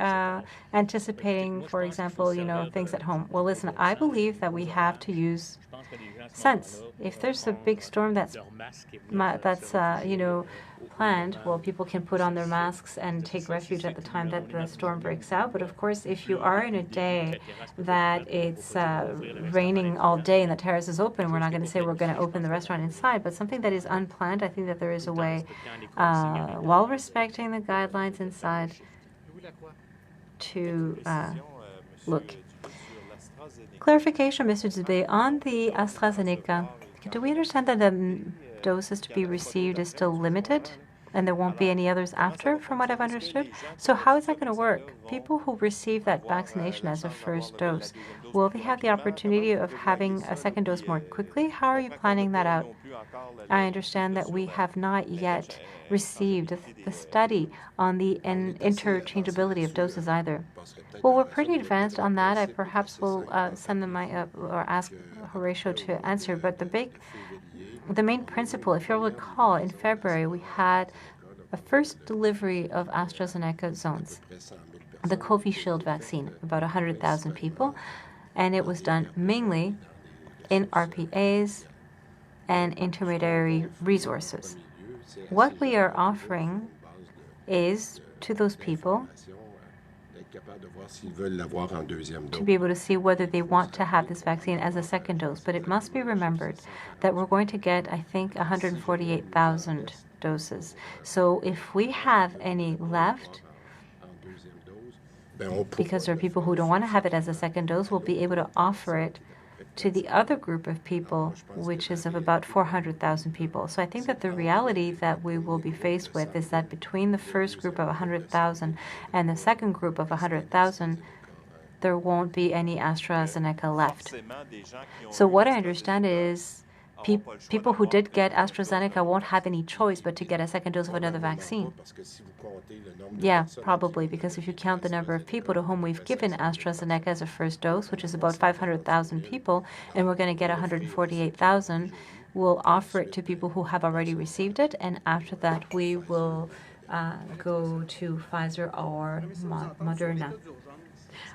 Speaker 2: anticipating, for example, things at home. Well, listen, I believe that we have to use sense. If there's a big storm that's planned, well, people can put on their masks and take refuge at the time that the storm breaks out. But of course, if you are in a day that it's raining all day and the terrace is open, we're not going to say we're going to open the restaurant inside. But something that is unplanned, I think that there is a way, while respecting the guidelines inside, to look. Clarification, Mr. Dubé, on the AstraZeneca, do we understand that the doses to be received is still limited and there won't be any others after, from what I've understood? So how is that going to work? People who receive that vaccination as a first dose, will they have the opportunity of having a second dose more quickly? How are you planning that out? I understand that we have not yet received the study on the interchangeability of doses either. Well, we're pretty advanced on that. I perhaps will send them or ask Horatio to answer. But the main principle, if you'll recall, in February we had a first delivery of AstraZeneca zones, the Covishield vaccine, about 100,000 people, and it was done mainly in RPAs and intermediary resources. What we are offering is to those people to be able to see whether they want to have this vaccine as a second dose. But it must be remembered that we're going to get, I think, 148,000 doses. So if we have any left, because there are people who don't want to have it as a second dose, we'll be able to offer it to the other group of people, which is of about 400,000 people. So I think that the reality that we will be faced with is that between the first group of 100,000 and the second group of 100,000, there won't be any AstraZeneca left. So what I understand is people who did get AstraZeneca won't have any choice but to get a second dose of another vaccine. Yeah, probably, because if you count the number of people to whom we've given AstraZeneca as a first dose, which is about 500,000 people, and we're going to get 148,000, we'll offer it to people who have already received it, and after that we will go to Pfizer or Moderna.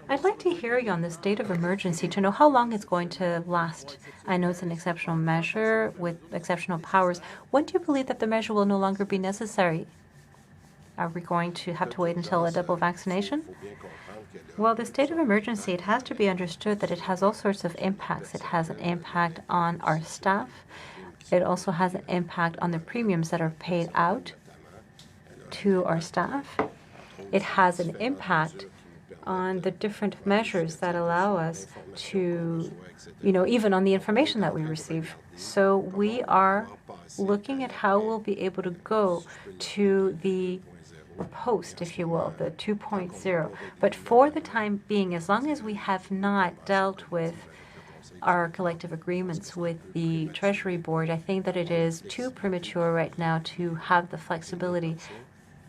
Speaker 2: I'd like to hear you on the state of emergency to know how long it's going to last. I know it's an exceptional measure with exceptional powers. When do you believe that the measure will no longer be necessary? Are we going to have to wait until a double vaccination? Well, the state of emergency, it has to be understood that it has all sorts of impacts. It has an impact on our staff. It also has an impact on the premiums that are paid out to our staff. It has an impact on the different measures that allow us to, even on the information that we receive. So we are looking at how we'll be able to go to the post, if you will, the 2.0. But for the time being, as long as we have not dealt with our collective agreements with the Treasury Board, I think that it is too premature right now to have the flexibility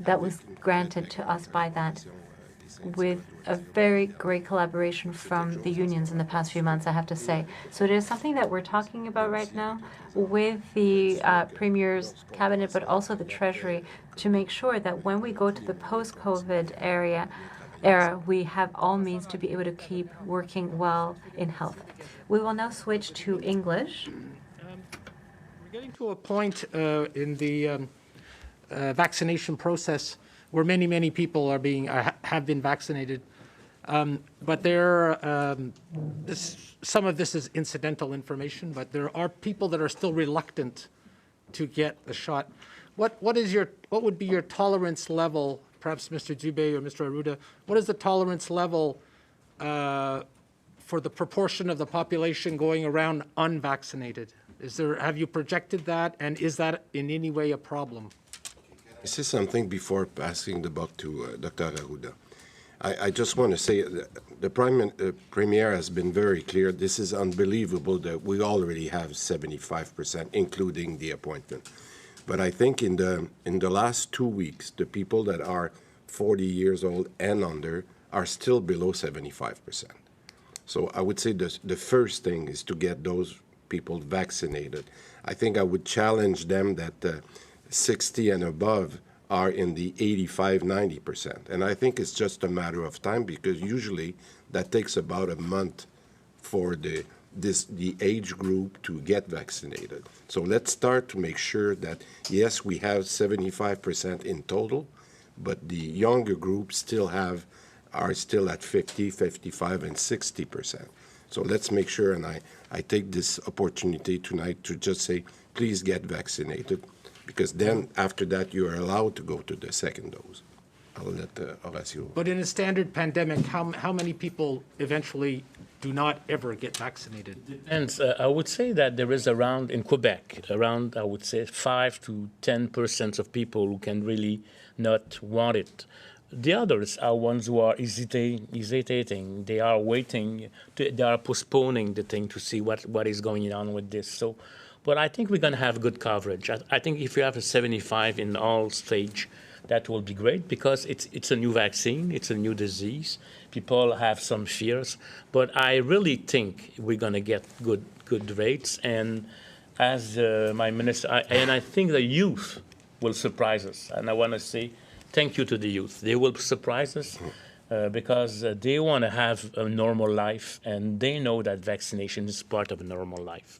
Speaker 2: that was granted to us by that, with a very great collaboration from the unions in the past few months, I have to say. So it is something that we're talking about right now with the Premier's cabinet, but also the Treasury, to make sure that when we go to the post-COVID era, we have all means to be able to keep working well in health. We will now switch to English.
Speaker 6: We're getting to a point in the vaccination process where many people are have been vaccinated, but some of this is incidental information. But there are people that are still reluctant to get the shot. What would be your tolerance level? Perhaps Mr. Dubé or Mr. Arruda, what is the tolerance level for the proportion of the population going around unvaccinated? Have you projected that, and is that in any way a problem?
Speaker 7: I say something before passing the buck to Dr. Arruda. I just want to say the Premier has been very clear. This is unbelievable that we already have 75%, including the appointment. But I think in the last 2 weeks, the people that are 40 years old and under are still below 75%. So I would say the first thing is to get those people vaccinated. I think I would challenge them that 60 and above are in the 85-90%. And I think it's just a matter of time, because usually that takes about a month for the age group to get vaccinated. So let's start to make sure that, yes, we have 75% in total, but the younger groups are still at 50, 55, and 60%. So let's make sure, and I take this opportunity tonight to just say, please get vaccinated, because then after that you are allowed to go to the second dose. I'll let Horacio.
Speaker 6: But in a standard pandemic, how many people eventually do not ever get vaccinated?
Speaker 8: Depends. I would say that there is in Quebec, I would say 5 to 10% of people who can really not want it. The others are ones who are hesitating. They are waiting. They are postponing the thing to see what is going on with this. So, but I think we're going to have good coverage. I think if you have a 75 in all stage, that will be great, because it's a new vaccine, it's a new disease. People have some fears, but I really think we're going to get good rates. And as my minister, I think the youth will surprise us. And I want to say thank you to the youth. They will surprise us because they want to have a normal life, and they know that vaccination is part of a normal life.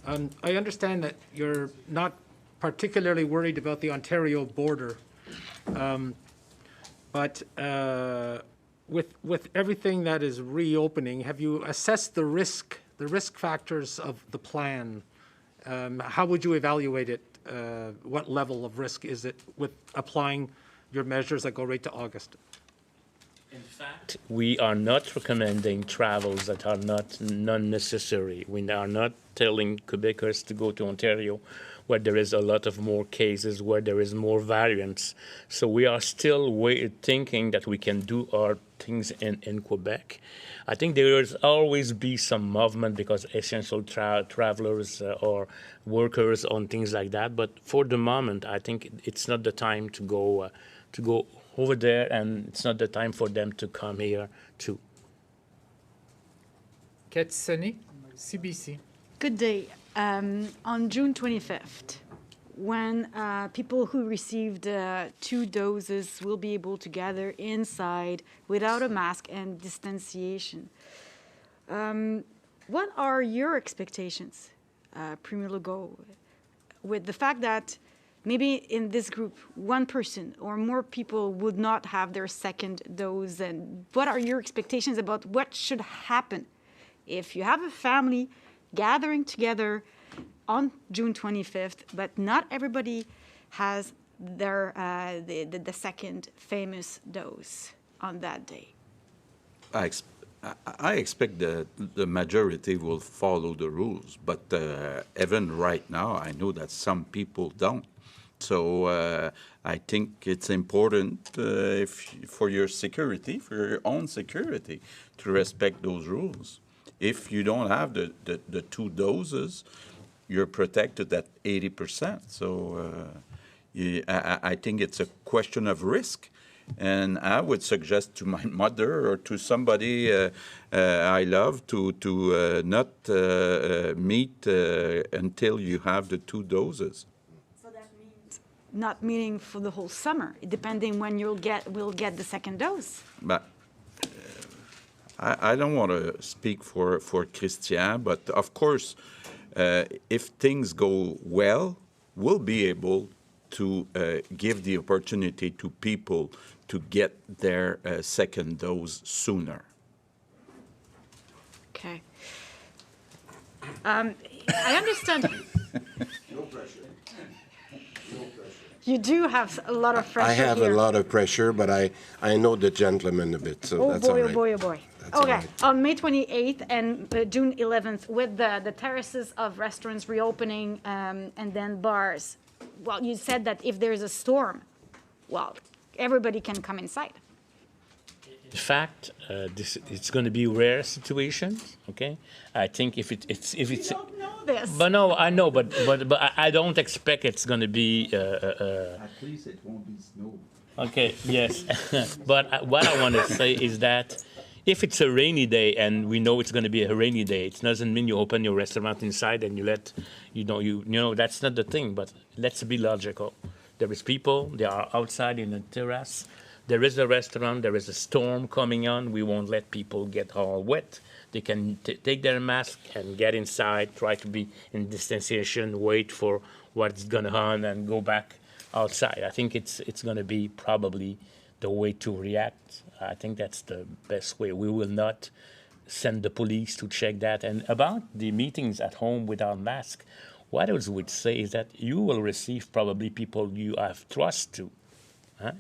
Speaker 6: I understand that you're not particularly worried about the Ontario border, but with everything that is reopening, have you assessed the risk factors of the plan? How would you evaluate it? What level of risk is it with applying your measures that go right to August?
Speaker 8: In fact, we are not recommending travels that are not necessary. We are not telling Quebecers to go to Ontario where there is a lot of more cases, where there is more variants. So we are still thinking that we can do our things in Quebec. I think there will always be some movement because essential travelers or workers on things like that. But for the moment, I think it's not the time to go over there, and it's not the time for them to come here too.
Speaker 1: Katsani, CBC.
Speaker 9: Good day. On June 25th, when people who received 2 doses will be able to gather inside without a mask and distanciation. What are your expectations, Premier Legault, with the fact that maybe in this group, 1 person or more people would not have their second dose? And what are your expectations about what should happen if you have a family gathering together on June 25th, but not everybody has their the second famous dose on that day?
Speaker 3: I expect the majority will follow the rules, but even right now, I know that some people don't. So I think it's important for your security, for your own security, to respect those rules. If you don't have the 2 doses, you're protected at 80%. So I think it's a question of risk. And I would suggest to my mother or to somebody I love to not meet until you have the 2 doses.
Speaker 9: So that means not meeting for the whole summer, depending when will get the second dose.
Speaker 3: But I don't want to speak for Christian, but of course, if things go well, we'll be able to give the opportunity to people to get their second dose sooner.
Speaker 9: Okay. I understand.
Speaker 7: No pressure. No pressure.
Speaker 9: You do have a lot of pressure.
Speaker 7: I have
Speaker 9: here.
Speaker 7: a lot of pressure, but I know the gentleman a bit, so that's all right.
Speaker 9: Oh boy, oh boy.
Speaker 7: That's all
Speaker 9: Okay,
Speaker 7: right.
Speaker 9: on May 28th and June 11th, with the terraces of restaurants reopening and then bars, well, you said that if there's a storm, well, everybody can come inside.
Speaker 8: In fact, it's going to be rare situations. Okay, I think if it's
Speaker 9: You don't know this.
Speaker 8: but no, I know, but I don't expect it's going to be.
Speaker 3: At least it won't be snow.
Speaker 8: Okay, yes, but what I want to say is that if it's a rainy day and we know it's going to be a rainy day, it doesn't mean you open your restaurant inside and you let you know that's not the thing. But let's be logical. There is people. They are outside in the terrace. There is a restaurant, there is a storm coming on. We won't let people get all wet. They can take their mask and get inside, try to be in distanciation, wait for what's going on and go back outside. I think it's going to be probably the way to react. I think that's the best way. We will not send the police to check that. And about the meetings at home without mask, what I would say is that you will receive probably people you have trust to.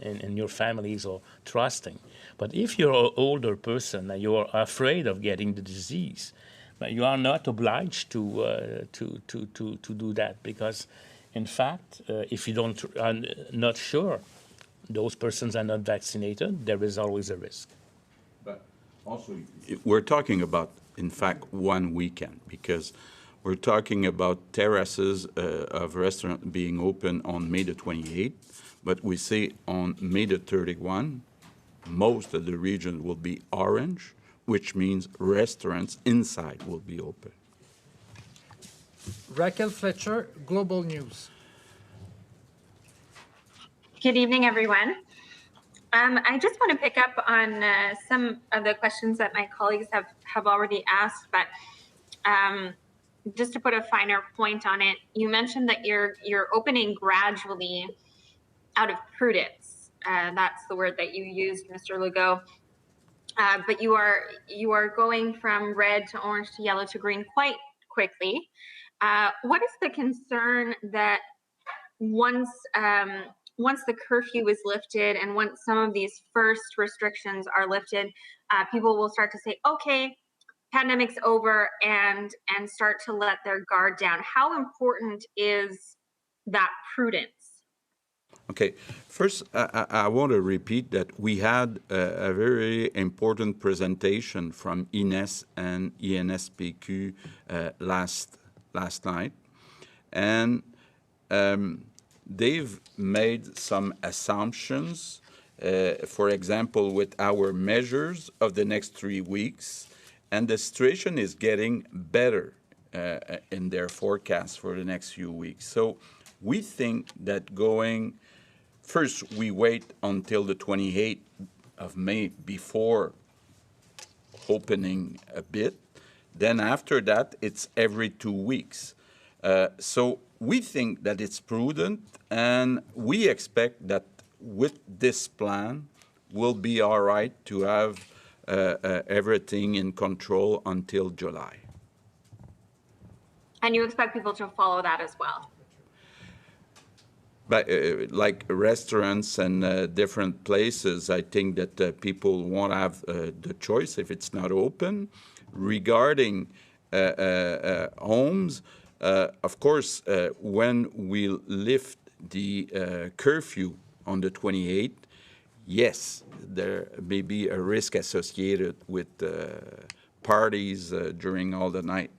Speaker 8: And your families are trusting. But if you're an older person and you're afraid of getting the disease, but you are not obliged to do that, because, in fact, if you are not sure those persons are not vaccinated, there is always a risk.
Speaker 3: But also, we're talking about, in fact, 1 weekend, because we're talking about terraces of restaurants being open on May the 28th. But we say on May the 31, most of the region will be orange, which means restaurants inside will be open.
Speaker 1: Raquel Fletcher, Global News.
Speaker 10: Good evening, everyone. I just want to pick up on some of the questions that my colleagues have already asked, but just to put a finer point on it, you mentioned that you're opening gradually out of prudence. That's the word that you used, Mr. Legault. But you are going from red to orange to yellow to green quite quickly. What is the concern that once the curfew is lifted and once some of these first restrictions are lifted, people will start to say, okay, pandemic's over, and start to let their guard down? How important is that prudence?
Speaker 3: Okay, first, I want to repeat that we had a very important presentation from INES and INSPQ last night, and they've made some assumptions, for example, with our measures of the next 3 weeks, and the situation is getting better in their forecast for the next few weeks. So we think that first, we wait until the 28th of May before opening a bit. Then after that, it's every 2 weeks. So we think that it's prudent, and we expect that with this plan, we'll be all right to have everything in control until July.
Speaker 10: And you expect people to follow that as well?
Speaker 3: But like restaurants and different places, I think that people won't have the choice if it's not open. Regarding homes, of course, when we lift the curfew on the 28th, yes, there may be a risk associated with parties during all the night.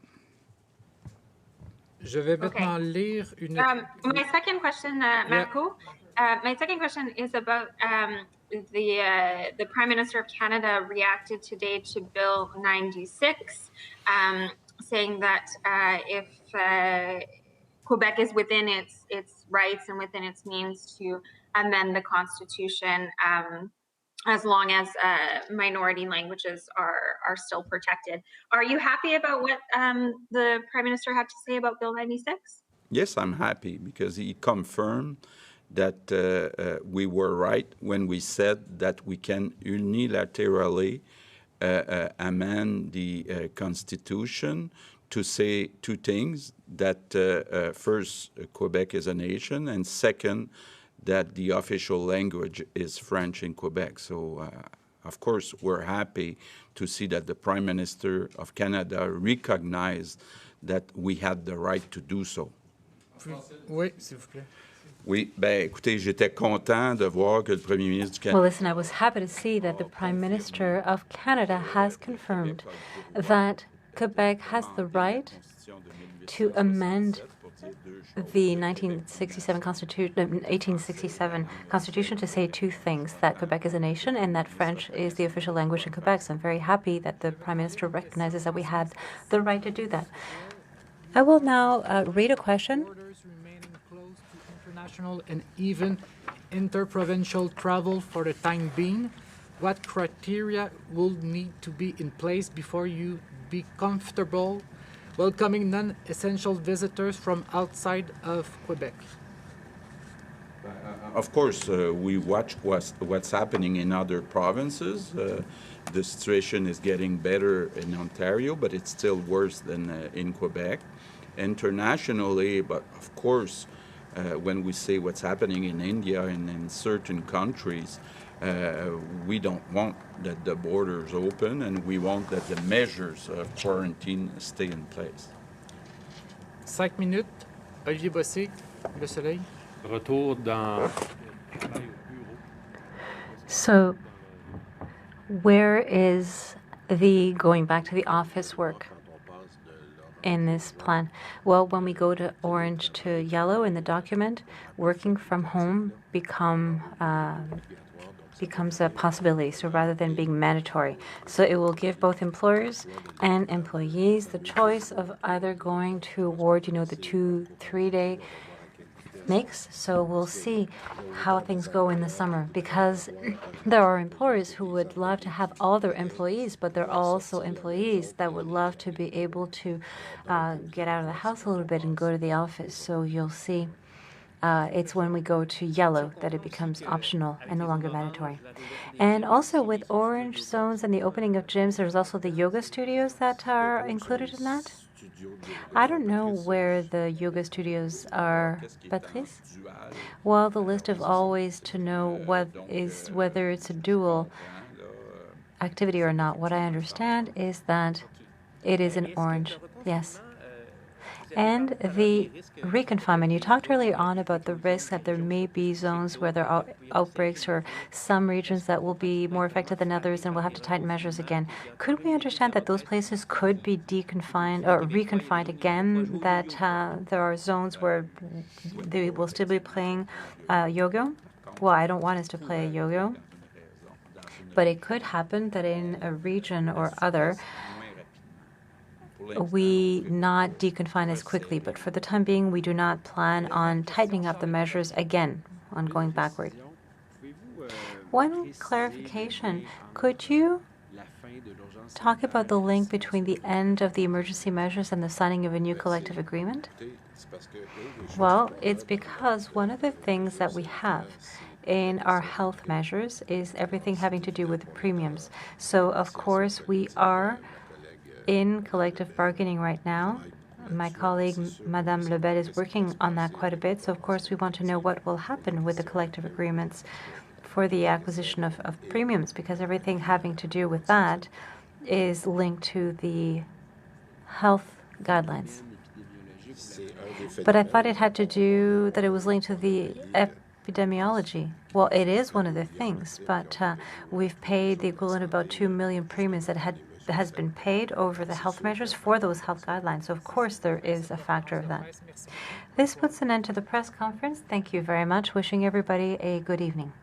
Speaker 1: Je vais maintenant lire une...
Speaker 10: My second question, Marco, my second question is about the Prime Minister of Canada reacted today to Bill 96, saying that if Quebec is within its rights and within its means to amend the Constitution, as long as minority languages are still protected. Are you happy about what the Prime Minister had to say about Bill 96?
Speaker 3: Yes, I'm happy because he confirmed that we were right when we said that we can unilaterally amend the Constitution to say two things, that first, Quebec is a nation, and second, that the official language is French in Quebec. So, of course, we're happy to see that the Prime Minister of Canada recognized that we had the right to do so.
Speaker 1: Oui, s'il vous plaît.
Speaker 3: Oui, ben, écoutez, j'étais content de voir que le Premier ministre du Canada...
Speaker 2: Well, listen, I was happy to see that the Prime Minister of Canada has confirmed that Quebec has the right to amend the 1867 Constitution to say two things, that Quebec is a nation and that French is the official language in Quebec. So I'm very happy that the Prime Minister recognizes that we had the right to do that. I will now read a question.
Speaker 1: Borders remaining closed to international and even interprovincial travel for the time being. What criteria will need to be in place before you be comfortable welcoming non-essential visitors from outside of Quebec?
Speaker 3: Of course, we watch what's happening in other provinces. The situation is getting better in Ontario, but it's still worse than in Quebec. Internationally, but of course, when we say what's happening in India and in certain countries, we don't want that the borders open, and we want that the measures of quarantine stay in place.
Speaker 1: 5 minutes. Olivier Bossé, Le Soleil.
Speaker 4: Retour dans...
Speaker 2: So, where is the going back to the office work in this plan? Well, when we go to orange to yellow in the document, working from home becomes a possibility, so rather than being mandatory. So it will give both employers and employees the choice of either going toward, the 2-3 day mix. So we'll see how things go in the summer, because there are employers who would love to have all their employees, but there are also employees that would love to be able to get out of the house a little bit and go to the office. So you'll see. It's when we go to yellow that it becomes optional and no longer mandatory. And also with orange zones and the opening of gyms, there's also the yoga studios that are included in that. I don't know where the yoga studios are, Patrice. Well, the list of always to know whether it's a dual activity or not. What I understand is that it is in orange, yes. And the reconfinement. You talked earlier on about the risk that there may be zones where there are outbreaks or some regions that will be more affected than others and will have to tighten measures again. Could we understand that those places could be deconfined or reconfined again, that there are zones where they will still be playing yo-yo? Well, I don't want us to play yo-yo, but it could happen that in a region or other, we not deconfine as quickly. But for the time being, we do not plan on tightening up the measures again, on going backward. One clarification, could you talk about the link between the end of the emergency measures and the signing of a new collective agreement? Well, it's because one of the things that we have in our health measures is everything having to do with premiums. So, of course, we are in collective bargaining right now. My colleague, Madame Lebel, is working on that quite a bit. So, of course, we want to know what will happen with the collective agreements for the acquisition of premiums, because everything having to do with that is linked to the health guidelines. But I thought it had to do, that it was linked to the epidemiology. Well, it is one of the things, but we've paid the equivalent of about 2 million premiums that has been paid over the health measures for those health guidelines. So, of course, there is a factor of that. This puts an end to the press conference. Thank you very much. Wishing everybody a good evening.